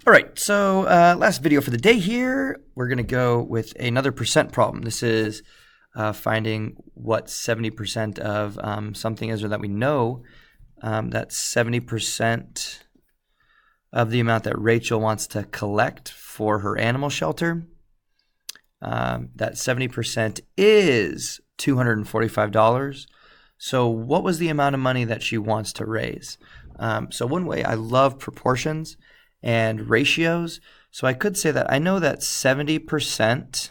All right, so last video for the day here. We're going to go with another percent problem. This is finding what 70% of something is, or that we know that 70% of the amount that Rachel wants to collect for her animal shelter. That 70% is $245. So what was the amount of money that she wants to raise? So one way, I love proportions and ratios. So I could say that I know that 70%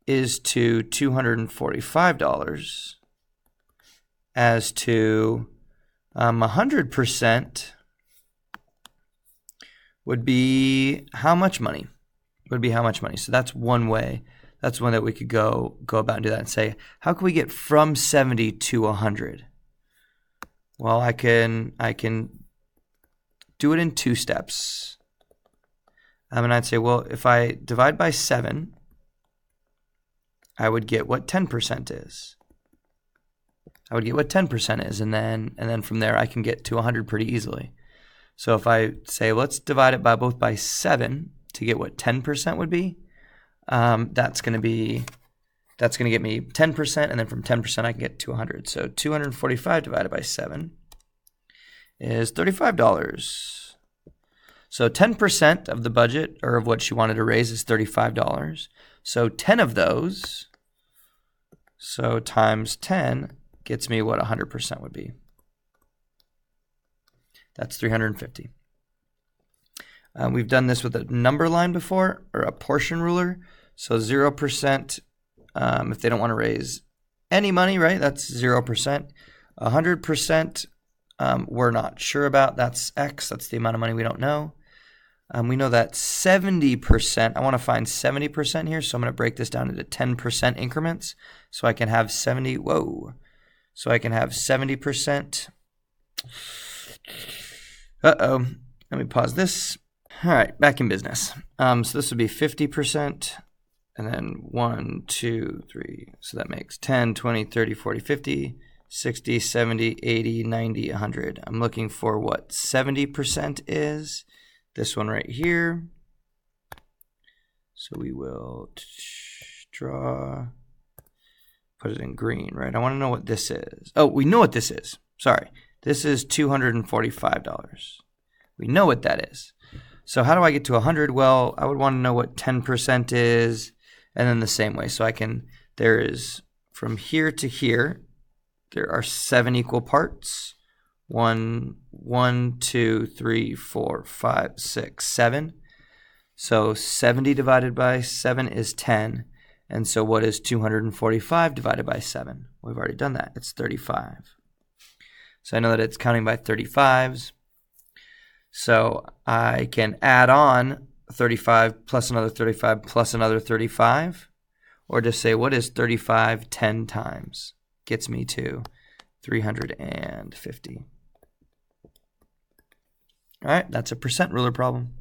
is to $245 as to 100% would be how much money? So that's one way. That's one that we could go about and do that and say, how can we get from 70 to 100? Well, I can do it in two steps. And I'd say, well, if I divide by 7, I would get what 10% is. And then from there I can get to 100 pretty easily. So if I say, let's divide it by both by 7 to get what 10% would be, that's going to get me 10%, and then from 10% I can get to 100. So 245 divided by 7 is $35. So 10% of the budget, or of what she wanted to raise, is $35. So 10 of those, so times 10, gets me what 100% would be. That's 350. We've done this with a number line before, or a portion ruler. So 0%, if they don't want to raise any money, right? That's 0%. 100%, we're not sure about. That's X. That's the amount of money we don't know. We know that 70%, I want to find 70% here, so I'm going to break this down into 10% increments. So I can have 70, So I can have 70%. Uh-oh. Let me pause this. All right, back in business. So this would be 50%, and then 1, 2, 3. So that makes 10, 20, 30, 40, 50, 60, 70, 80, 90, 100. I'm looking for what 70% is. This one right here. So we will draw, put it in green, right? I want to know what this is. Oh, we know what this is. Sorry. This is $245. We know what that is. So how do I get to 100? Well, I would want to know what 10% is, and then the same way. So there is from here to here, there are 7 equal parts. 1, 2, 3, 4, 5, 6, 7. So 70 divided by 7 is 10. And so what is 245 divided by 7? We've already done that. It's 35. So I know that it's counting by 35s. So I can add on 35 plus another 35 plus another 35. Or just say, what is 35 10 times? Gets me to 350. All right, that's a percent ruler problem.